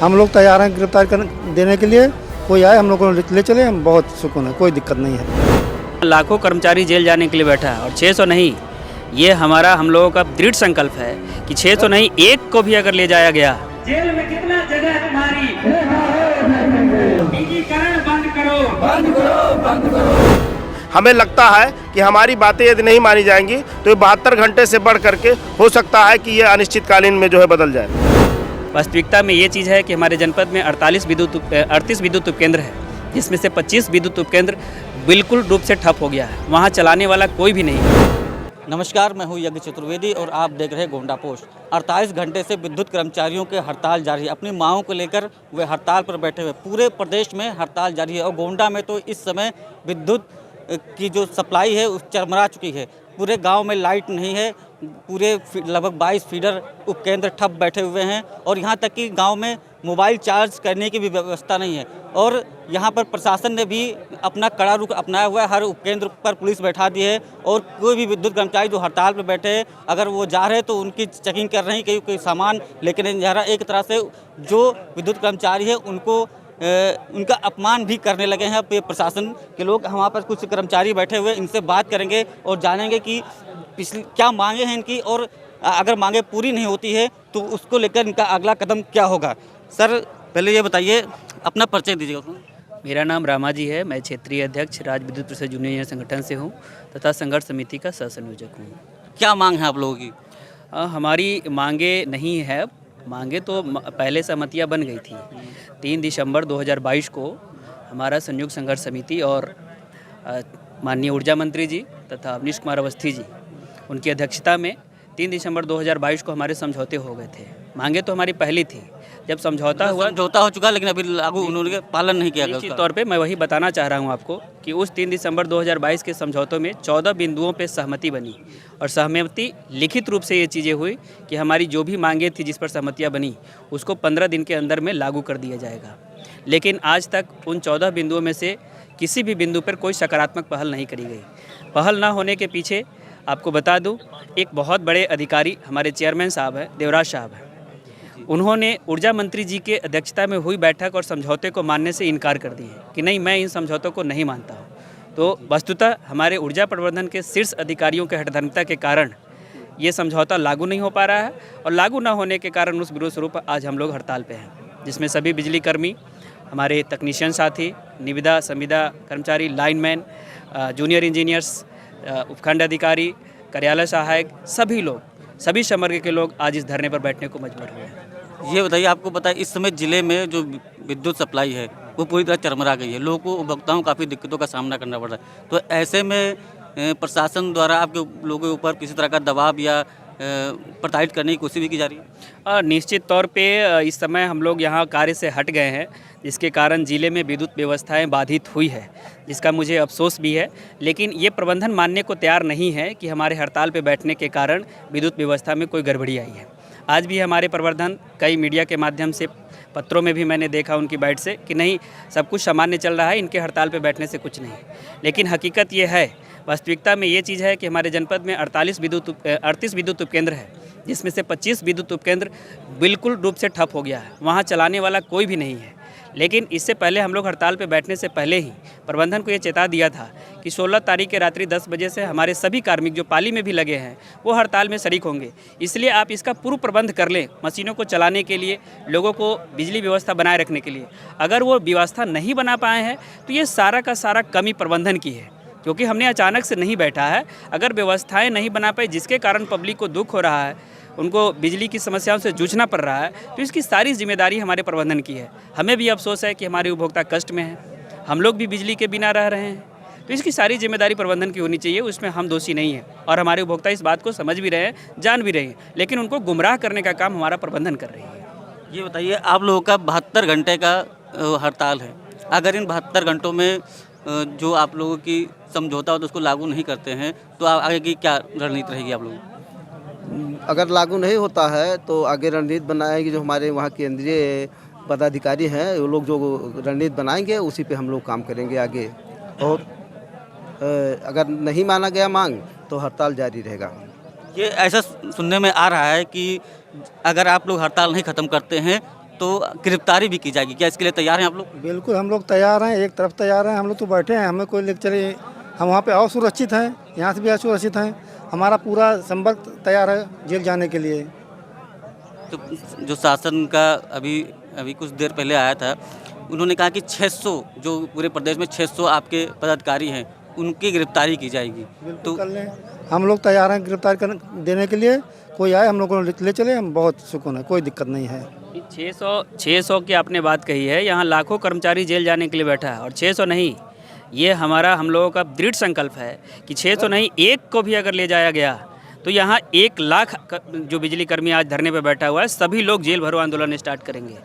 हम लोग तैयार हैं गिरफ्तार देने के लिए। कोई आए हम लोग को ले चले, हम बहुत सुकून है, कोई दिक्कत नहीं है। लाखों कर्मचारी जेल जाने के लिए बैठा है और 600 नहीं। ये हम लोगों का दृढ़ संकल्प है कि 600 नहीं, एक को भी अगर ले जाया गया। जेल में कितना जगह है तुम्हारी, निजीकरण बंद करो, बंद करो, बंद करो। हमें लगता है कि हमारी बातें यदि नहीं मानी जाएंगी तो ये 72 घंटे से बढ़ करके हो सकता है कि ये अनिश्चितकालीन में जो है बदल जाए। वास्तविकता में ये चीज़ है कि हमारे जनपद में 38 विद्युत उपकेंद्र है, जिसमें से 25 विद्युत उपकेंद्र बिल्कुल रूप से ठप हो गया है। वहाँ चलाने वाला कोई भी नहीं है। नमस्कार, मैं हूं यज्ञ चतुर्वेदी और आप देख रहे हैं गोंडा पोस्ट। 48 घंटे से विद्युत कर्मचारियों के हड़ताल जारी है। अपनी मांगों को लेकर वे हड़ताल पर बैठे हुए। पूरे प्रदेश में हड़ताल जारी है और गोंडा में तो इस समय विद्युत की जो सप्लाई है उस चरमरा चुकी है। पूरे गांव में लाइट नहीं है। पूरे लगभग 22 फीडर उपकेंद्र ठप बैठे हुए हैं और यहां तक कि गांव में मोबाइल चार्ज करने की भी व्यवस्था नहीं है। और यहां पर प्रशासन ने भी अपना कड़ा रुख अपनाया हुआ है। हर उपकेंद्र पर पुलिस बैठा दी है और कोई भी विद्युत कर्मचारी जो हड़ताल पर बैठे हैं, अगर वो जा रहे हैं तो उनकी चेकिंग कर रहे हैं कि कोई सामान लेकर नहीं जा रहा। एक तरह से जो विद्युत कर्मचारी है उनको उनका अपमान भी करने लगे हैं अब ये प्रशासन के लोग। हमारे पास कुछ कर्मचारी बैठे हुए, इनसे बात करेंगे और जानेंगे कि पिछली क्या मांगे हैं इनकी और अगर मांगे पूरी नहीं होती है तो उसको लेकर इनका अगला कदम क्या होगा। सर, पहले ये बताइए, अपना परिचय दीजिएगा। मेरा नाम रामा जी है। मैं क्षेत्रीय अध्यक्ष राज्य विद्युत परिषद जूनियर इंजीनियर संगठन से हूँ तथा संघर्ष समिति का सह संयोजक हूँ। क्या मांग है आप लोगों की? हमारी मांगे नहीं है। मांगे तो पहले सहमतियाँ बन गई थी। 3 दिसंबर 2022 को हमारा संयुक्त संघर्ष समिति और माननीय ऊर्जा मंत्री जी तथा अवनीश कुमार अवस्थी जी उनकी अध्यक्षता में 3 दिसंबर 2022 को हमारे समझौते हो गए थे। मांगे तो हमारी पहली थी। जब समझौता हो चुका लेकिन अभी लागू उन्होंने पालन नहीं किया। निश्चित तौर पे मैं वही बताना चाह रहा हूँ आपको कि उस 3 दिसंबर 2022 के समझौतों में 14 बिंदुओं पे सहमति बनी और सहमति लिखित रूप से ये चीज़ें हुई कि हमारी जो भी मांगे थी जिस पर सहमतियाँ बनी उसको 15 दिन के अंदर में लागू कर दिया जाएगा। लेकिन आज तक उन 14 बिंदुओं में से किसी भी बिंदु पर कोई सकारात्मक पहल नहीं करी गई। पहल न होने के पीछे आपको बता दूं, एक बहुत बड़े अधिकारी हमारे चेयरमैन साहब हैं, देवराज साहब हैं। उन्होंने ऊर्जा मंत्री जी के अध्यक्षता में हुई बैठक और समझौते को मानने से इनकार कर दिए कि नहीं, मैं इन समझौतों को नहीं मानता हूँ। तो वस्तुतः हमारे ऊर्जा प्रबंधन के शीर्ष अधिकारियों के हठधर्मिता के कारण ये समझौता लागू नहीं हो पा रहा है और लागू न होने के कारण उस विरोध स्वरूप आज हम लोग हड़ताल पे हैं, जिसमें सभी बिजली कर्मी, हमारे तकनीशियन साथी, निविदा संविदा कर्मचारी, लाइनमैन, जूनियर इंजीनियर्स, उपखंड अधिकारी, कार्यालय सहायक, सभी लोग, सभी संवर्ग के लोग आज इस धरने पर बैठने को मजबूर हुए हैं। ये बताइए, आपको पता है इस समय ज़िले में जो विद्युत सप्लाई है वो पूरी तरह चरमरा गई है। लोगों को, उपभोक्ताओं को काफ़ी दिक्कतों का सामना करना पड़ रहा है। तो ऐसे में प्रशासन द्वारा आपके लोगों के ऊपर किसी तरह का दबाव या प्रताड़ित करने की कोशिश भी की जा रही है? निश्चित तौर पे इस समय हम लोग यहाँ कार्य से हट गए हैं, जिसके कारण ज़िले में विद्युत व्यवस्थाएं बाधित हुई है, जिसका मुझे अफसोस भी है। लेकिन ये प्रबंधन मानने को तैयार नहीं है कि हमारे हड़ताल पे बैठने के कारण विद्युत व्यवस्था में कोई गड़बड़ी आई है। आज भी हमारे प्रबंधन कई मीडिया के माध्यम से, पत्रों में भी मैंने देखा उनकी बाइट से कि नहीं, सब कुछ सामान्य चल रहा है, इनके हड़ताल पे बैठने से कुछ नहीं। लेकिन हकीकत ये है, वास्तविकता में ये चीज़ है कि हमारे जनपद में 38 विद्युत उपकेंद्र है, जिसमें से 25 विद्युत उपकेंद्र बिल्कुल रूप से ठप हो गया है। वहाँ चलाने वाला कोई भी नहीं है। लेकिन इससे पहले हम लोग हड़ताल पे बैठने से पहले ही प्रबंधन को ये चेता दिया था कि 16 तारीख के रात्रि 10 बजे से हमारे सभी कार्मिक जो पाली में भी लगे हैं वो हड़ताल में शरीक होंगे। इसलिए आप इसका पूर्व प्रबंध कर लें, मशीनों को चलाने के लिए, लोगों को बिजली व्यवस्था बनाए रखने के लिए। अगर वो व्यवस्था नहीं बना पाए हैं तो ये सारा का सारा कमी प्रबंधन की है, क्योंकि हमने अचानक से नहीं बैठा है। अगर व्यवस्थाएँ नहीं बना पाई जिसके कारण पब्लिक को दुख हो रहा है, उनको बिजली की समस्याओं से जूझना पड़ रहा है, तो इसकी सारी जिम्मेदारी हमारे प्रबंधन की है। हमें भी अफसोस है कि हमारे उपभोक्ता कष्ट में हैं, हम लोग भी बिजली के बिना रह रहे हैं, तो इसकी सारी जिम्मेदारी प्रबंधन की होनी चाहिए। उसमें हम दोषी नहीं हैं और हमारे उपभोक्ता इस बात को समझ भी रहे हैं, जान भी रहे हैं, लेकिन उनको गुमराह करने का काम हमारा प्रबंधन कर रही है। ये बताइए, आप लोगों का 72 घंटे का हड़ताल है। अगर इन 72 घंटों में जो आप लोगों की समझौता हो तो उसको लागू नहीं करते हैं तो आगे की क्या रणनीति रहेगी आप लोगों की? अगर लागू नहीं होता है तो आगे रणनीति बनाएगी जो हमारे वहाँ केंद्रीय पदाधिकारी हैं, वो लोग जो रणनीति बनाएंगे उसी पे हम लोग काम करेंगे आगे। और अगर नहीं माना गया मांग तो हड़ताल जारी रहेगा। ये ऐसा सुनने में आ रहा है कि अगर आप लोग हड़ताल नहीं ख़त्म करते हैं तो गिरफ्तारी भी की जाएगी। क्या इसके लिए तैयार हैं आप लोग? बिल्कुल हम लोग तैयार हैं, एक तरफ तैयार हैं। हम लोग तो बैठे हैं, हमें कोई लेकर चले, हम वहाँ पे और सुरक्षित हैं, यहाँ से भी असुरक्षित हैं। हमारा पूरा संपर्क तैयार है जेल जाने के लिए। तो जो शासन का अभी कुछ देर पहले आया था, उन्होंने कहा कि 600 जो पूरे प्रदेश में 600 आपके पदाधिकारी हैं उनकी गिरफ्तारी की जाएगी। तो कर लें, हम लोग तैयार हैं गिरफ्तार देने के लिए। कोई आए हम लोग को ले चले, हम बहुत सुकून है, कोई दिक्कत नहीं है। 600 की आपने बात कही है, यहाँ लाखों कर्मचारी जेल जाने के लिए बैठा है और 600 नहीं। ये हम लोगों का दृढ़ संकल्प है कि 600 नहीं, एक को भी अगर ले जाया गया तो यहाँ 1 लाख जो बिजली कर्मी आज धरने पे बैठा हुआ है, सभी लोग जेल भरो आंदोलन स्टार्ट करेंगे।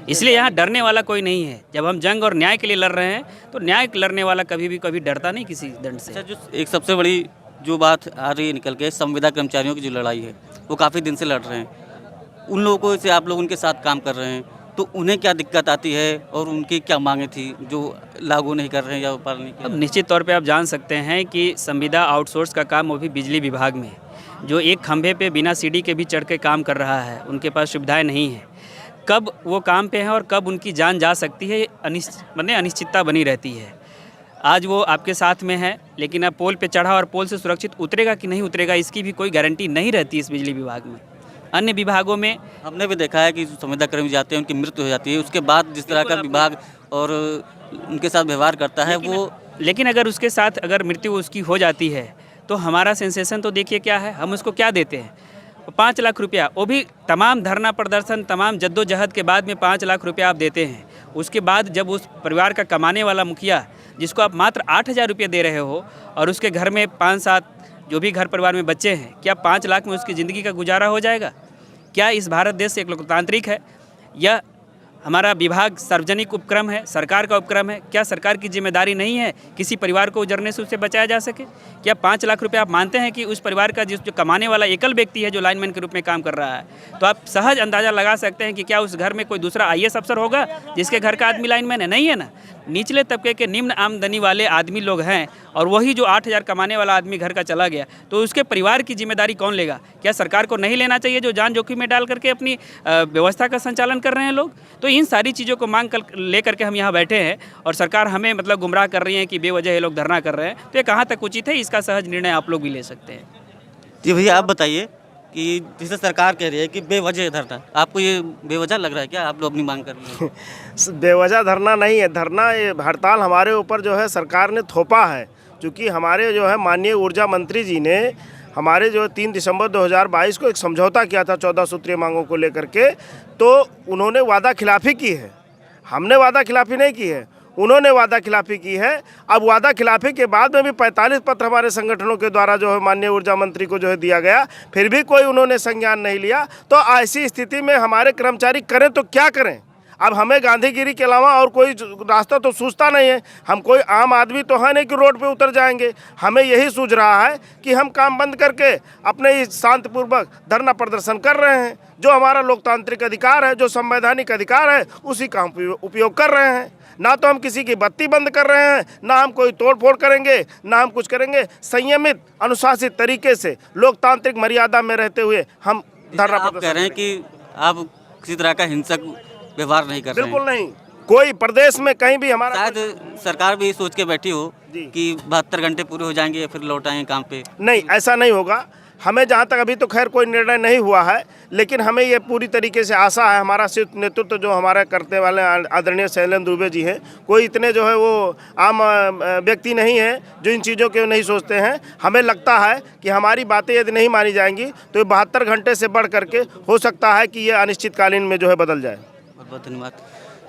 इसलिए यहाँ डरने वाला कोई नहीं है। जब हम जंग और न्याय के लिए लड़ रहे हैं तो न्याय लड़ने वाला कभी डरता नहीं किसी दंड से। अच्छा, जो एक सबसे बड़ी जो बात आ रही है निकल के, संविदा कर्मचारियों की जो लड़ाई है वो काफ़ी दिन से लड़ रहे हैं। उन लोगों से आप लोग उनके साथ काम कर रहे हैं, तो उन्हें क्या दिक्कत आती है और उनकी क्या मांगें थी जो लागू नहीं कर रहे हैं या पालन नहीं कर रहे हैं? अब निश्चित तौर पे आप जान सकते हैं कि संविदा आउटसोर्स का काम वो भी बिजली विभाग में, जो एक खंभे पे बिना सीढ़ी के भी चढ़ के काम कर रहा है, उनके पास सुविधाएं नहीं है। कब वो काम पे हैं और कब उनकी जान जा सकती है, अनिश्चितता बनी रहती है। आज वो आपके साथ में है, लेकिन अब पोल पे चढ़ा और पोल से सुरक्षित उतरेगा कि नहीं उतरेगा, इसकी भी कोई गारंटी नहीं रहती इस बिजली विभाग में। अन्य विभागों में हमने भी देखा है कि संविदा कर्मी जाते हैं, उनकी मृत्यु हो जाती है, उसके बाद जिस तरह का विभाग और उनके साथ व्यवहार करता है वो। लेकिन अगर उसके साथ अगर मृत्यु उसकी हो जाती है तो हमारा सेंसेशन तो देखिए क्या है, हम उसको क्या देते हैं, 5 लाख रुपया, वो भी तमाम धरना प्रदर्शन तमाम जद्दोजहद के बाद में 5 लाख रुपया आप देते हैं। उसके बाद जब उस परिवार का कमाने वाला मुखिया जिसको आप मात्र 8,000 रुपये दे रहे हो और उसके घर में 5-7 जो भी घर परिवार में बच्चे हैं, क्या 5 लाख में उसकी ज़िंदगी का गुजारा हो जाएगा? क्या इस भारत देश एक लोकतांत्रिक है या हमारा विभाग सार्वजनिक उपक्रम है, सरकार का उपक्रम है? क्या सरकार की जिम्मेदारी नहीं है किसी परिवार को उजड़ने से उसे बचाया जा सके? क्या 5 लाख रुपए आप मानते हैं कि उस परिवार का जो कमाने वाला एकल व्यक्ति है, जो लाइनमैन के रूप में काम कर रहा है, तो आप सहज अंदाज़ा लगा सकते हैं कि क्या उस घर में कोई दूसरा IAS अफसर होगा जिसके घर का आदमी लाइनमैन है? नहीं है ना। निचले तबके के निम्न आमदनी वाले आदमी लोग हैं और वही जो 8,000 कमाने वाला आदमी घर का चला गया, तो उसके परिवार की जिम्मेदारी कौन लेगा? क्या सरकार को नहीं लेना चाहिए जो जान जोखिम में डाल करके अपनी व्यवस्था का संचालन कर रहे हैं लोग? तो इन सारी चीज़ों को मांग कर लेकर के हम यहाँ बैठे हैं और सरकार हमें मतलब गुमराह कर रही है कि बेवजह ये लोग धरना कर रहे हैं। तो ये कहाँ तक उचित है, इसका सहज निर्णय आप लोग भी ले सकते हैं। जी भैया, आप बताइए कि जैसे सरकार कह रही है कि बेवजह धरना, आपको ये बेवजह लग रहा है क्या? आप लोग अपनी मांग कर रहे हैं। बेवजह धरना नहीं है, धरना ये हड़ताल हमारे ऊपर जो है सरकार ने थोपा है। क्योंकि हमारे जो है माननीय ऊर्जा मंत्री जी ने हमारे जो 3 दिसंबर 2022 को एक समझौता किया था 14 सूत्रीय मांगों को लेकर के, तो उन्होंने वादा खिलाफ़ी की है, हमने वादा खिलाफ़ी नहीं की है, उन्होंने वादा खिलाफ़ी की है। अब वादा खिलाफ़ी के बाद में भी 45 पत्र हमारे संगठनों के द्वारा जो है माननीय ऊर्जा मंत्री को जो है दिया गया, फिर भी कोई उन्होंने संज्ञान नहीं लिया। तो ऐसी स्थिति में हमारे कर्मचारी करें तो क्या करें? अब हमें गांधीगिरी के अलावा और कोई रास्ता तो सूझता नहीं है। हम कोई आम आदमी तो है नहीं कि रोड पे उतर जाएंगे। हमें यही सूझ रहा है कि हम काम बंद करके अपने ही शांतिपूर्वक धरना प्रदर्शन कर रहे हैं। जो हमारा लोकतांत्रिक अधिकार है, जो संवैधानिक अधिकार है, उसी का हम उपयोग कर रहे हैं। ना तो हम किसी की बत्ती बंद कर रहे हैं, ना हम कोई तोड़ फोड़ करेंगे, ना हम कुछ करेंगे। संयमित अनुशासित तरीके से लोकतांत्रिक मर्यादा में रहते हुए हम धरना प्रदर्शन कह रहे हैं कि आप किसी तरह का हिंसक व्यवहार नहीं कर रहे हैं। बिल्कुल नहीं। कोई प्रदेश में कहीं भी हमारा शायद सरकार भी सोच के बैठी हो कि 72 घंटे पूरे हो जाएंगे फिर लौट आएंगे काम पे। नहीं, ऐसा नहीं होगा। हमें जहाँ तक अभी तो खैर कोई निर्णय नहीं हुआ है, लेकिन हमें ये पूरी तरीके से आशा है। हमारा शीर्ष नेतृत्व जो हमारा करने वाले आदरणीय शैलेंद्र दुबे जी हैं, कोई इतने जो है वो आम व्यक्ति नहीं है जो इन चीज़ों के नहीं सोचते हैं। हमें लगता है कि हमारी बातें यदि नहीं मानी जाएंगी तो 72 घंटे से बढ़ करके हो सकता है कि ये अनिश्चितकालीन में जो है बदल जाए। बहुत बहुत धन्यवाद।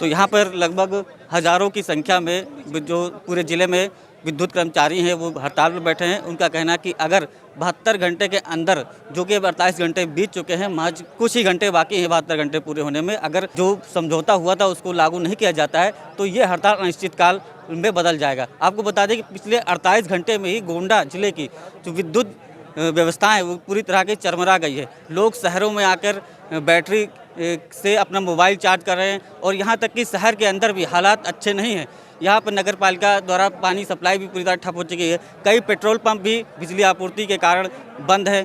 तो यहाँ पर लगभग हज़ारों की संख्या में जो पूरे ज़िले में विद्युत कर्मचारी हैं वो हड़ताल पर बैठे हैं। उनका कहना है कि अगर 72 घंटे के अंदर, जो कि 48 घंटे बीत चुके हैं, महज कुछ ही घंटे बाकी हैं 72 घंटे पूरे होने में, अगर जो समझौता हुआ था उसको लागू नहीं किया जाता है तो ये हड़ताल अनिश्चितकाल में बदल जाएगा। आपको बता दें कि पिछले 48 घंटे में ही गोंडा जिले की जो विद्युत व्यवस्थाएँ वो पूरी तरह की चरमरा गई है। लोग शहरों में आकर बैटरी से अपना मोबाइल चार्ज कर रहे हैं और यहाँ तक कि शहर के अंदर भी हालात अच्छे नहीं हैं। यहाँ पर नगर पालिका द्वारा पानी सप्लाई भी पूरी तरह ठप हो चुकी है। कई पेट्रोल पंप भी बिजली आपूर्ति के कारण बंद है।